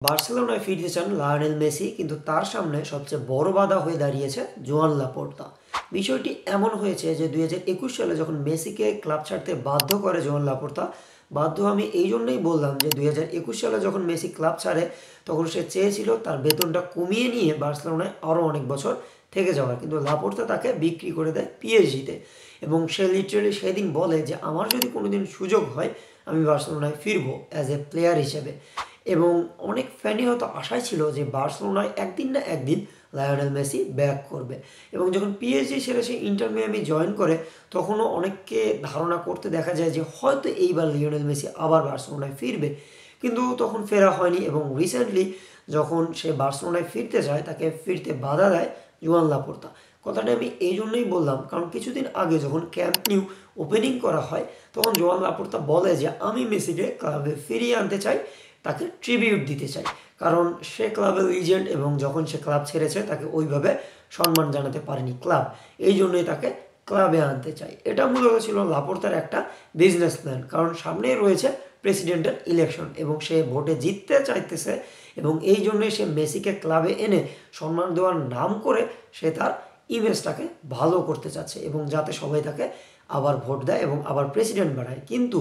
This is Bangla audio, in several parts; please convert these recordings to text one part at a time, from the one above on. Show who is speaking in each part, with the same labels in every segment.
Speaker 1: বার্সেলোনায় ফিরতে চান লায়নেল মেসি, কিন্তু তার সামনে সবচেয়ে বড় বাধা হয়ে দাঁড়িয়েছে জোয়ান লাপোর্তা। বিষয়টি এমন হয়েছে যে 2021 সালে যখন মেসিকে ক্লাব ছাড়তে বাধ্য করে জোয়ান লাপোর্তা, বাধ্য আমি এই জন্যই বললাম যে 2021 সালে যখন মেসি ক্লাব ছাড়ে তখন সে চেয়েছিল তার বেতনটা কমিয়ে নিয়ে বার্সেলোনায় আরও অনেক বছর থেকে যাওয়ার, কিন্তু লাপোর্তা তাকে বিক্রি করে দেয় পিএসজিতে। এবং সে লিটারালি সেদিন বলে যে আমার যদি কোনোদিন সুযোগ হয় আমি বার্সেলোনায় ফিরবো অ্যাজ এ প্লেয়ার হিসেবে। এবং অনেক ফ্যানই হয়তো আশায় ছিল যে বার্সেলোনায় একদিন না একদিন লায়নেল মেসি ব্যাক করবে। এবং যখন পিএসজি ছেড়ে সে ইন্টার মিয়ামি জয়েন করে তখনও অনেককে ধারণা করতে দেখা যায় যে হয়তো এইবার লিওনেল মেসি আবার বার্সেলোনায় ফিরবে, কিন্তু তখন ফেরা হয়নি। এবং রিসেন্টলি যখন সে বার্সেলোনায় ফিরতে চায় তাকে ফিরতে বাধা দেয় জোয়ান লাপোর্তা। কথাটা আমি এই জন্যই বললাম কারণ কিছুদিন আগে যখন ক্যাম্প নিউ ওপেনিং করা হয় তখন জোয়ান লাপোর্তা বলে যে আমি মেসিকে ক্লাবে ফিরিয়ে আনতে চাই, তাকে ট্রিবিউট দিতে চাই, কারণ সে ক্লাবের লিজেন্ড এবং যখন সে ক্লাব ছেড়েছে তাকে ওইভাবে সম্মান জানাতে পারেনি ক্লাব, এই জন্যই তাকে ক্লাবে আনতে চাই। এটা মূলত ছিল লাপোর্তার একটা বিজনেস প্ল্যান, কারণ সামনেই রয়েছে প্রেসিডেন্টের ইলেকশন এবং সে ভোটে জিততে চাইতেছে এবং এই জন্যই সে মেসিকে ক্লাবে এনে সম্মান দেওয়ার নাম করে সে তার ইমেজটাকে ভালো করতে চাচ্ছে এবং যাতে সবাই তাকে আবার ভোট দেয় এবং আবার প্রেসিডেন্ট বানায়। কিন্তু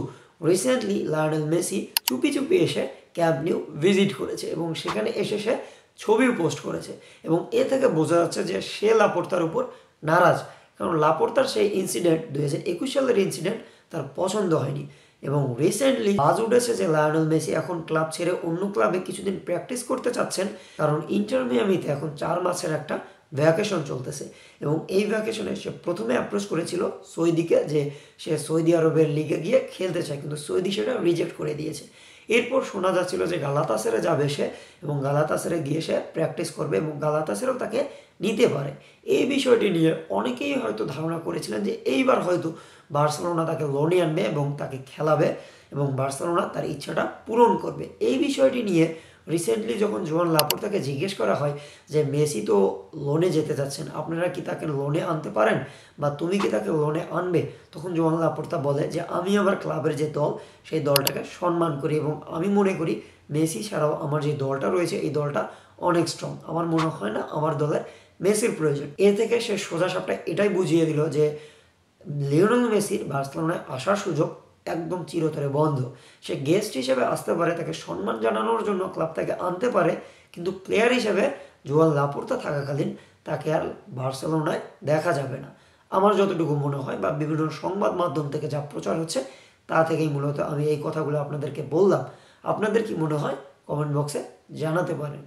Speaker 1: রিসেন্টলি লায়নেল মেসি চুপি চুপি এসে ক্যাম্প নিউ ভিজিট করেছে এবং সেখানে এসে সে ছবিও পোস্ট করেছে এবং এ থেকে বোঝা যাচ্ছে যে সে লাপোর্তার উপর নারাজ, কারণ লাপোর্তার সেই ইনসিডেন্ট 2021 সালের ইনসিডেন্ট তার পছন্দ হয়নি। এবং রিসেন্টলি বাজ উঠেছে যে লায়নেল মেসি এখন ক্লাব ছেড়ে অন্য ক্লাবে কিছুদিন প্র্যাকটিস করতে চাচ্ছেন, কারণ ইন্টার মিয়ামিতে এখন 4 মাসের একটা ভ্যাকেশন চলতেছে এবং এই ভ্যাকেশনে সে প্রথমে অ্যাপ্রোচ করেছিল সৌদিকে যে সে সৌদি আরবের লিগে গিয়ে খেলতে চায়, কিন্তু সৌদি সেটা রিজেক্ট করে দিয়েছে। এরপর শোনা যাচ্ছিল যে গালাতাসারে যাবে সে এবং গালাতাসারে গিয়ে সে প্র্যাকটিস করবে এবং গালাতাসারেও তাকে নিতে পারে। এই বিষয়টি নিয়ে অনেকেই হয়তো ধারণা করেছিলেন যে এইবার হয়তো বার্সেলোনা তাকে লোনে আনবে এবং তাকে খেলাবে এবং বার্সেলোনা তার ইচ্ছাটা পূরণ করবে। এই বিষয়টি নিয়ে রিসেন্টলি যখন জোয়ান লাপোর্তাকে জিজ্ঞেস করা হয় যে মেসি তো লোনে যেতে চাচ্ছেন, আপনারা কি তাকে লোনে আনতে পারেন বা তুমি কি তাকে লোনে আনবে, তখন জোয়ান লাপোর্তা বলে যে আমি আমার ক্লাবের যে দল সেই দলটাকে সম্মান করি এবং আমি মনে করি মেসি ছাড়াও আমার যে দলটা রয়েছে এই দলটা অনেক স্ট্রং, আমার মনে হয় না আমার দলের মেসির প্রয়োজন। এ থেকে সে সোজা সাপটা এটাই বুঝিয়ে দিল যে লিওনেল মেসির বার্সেলোনায় আসার সুযোগ একদম চিরতরে বন্ধ। সে গেস্ট হিসেবে আসতে পারে, তাকে সম্মান জানানোর জন্য ক্লাব তাকে আনতে পারে, কিন্তু প্লেয়ার হিসেবে জোয়ান লাপোর্তা থাকাকালীন তাকে আর বার্সেলোনায় দেখা যাবে না। আমার যতটুকু মনে হয় বা বিভিন্ন সংবাদ মাধ্যম থেকে যা প্রচার হচ্ছে তা থেকেই মূলত আমি এই কথাগুলো আপনাদেরকে বললাম। আপনাদের কি মনে হয় কমেন্ট বক্সে জানাতে পারেন।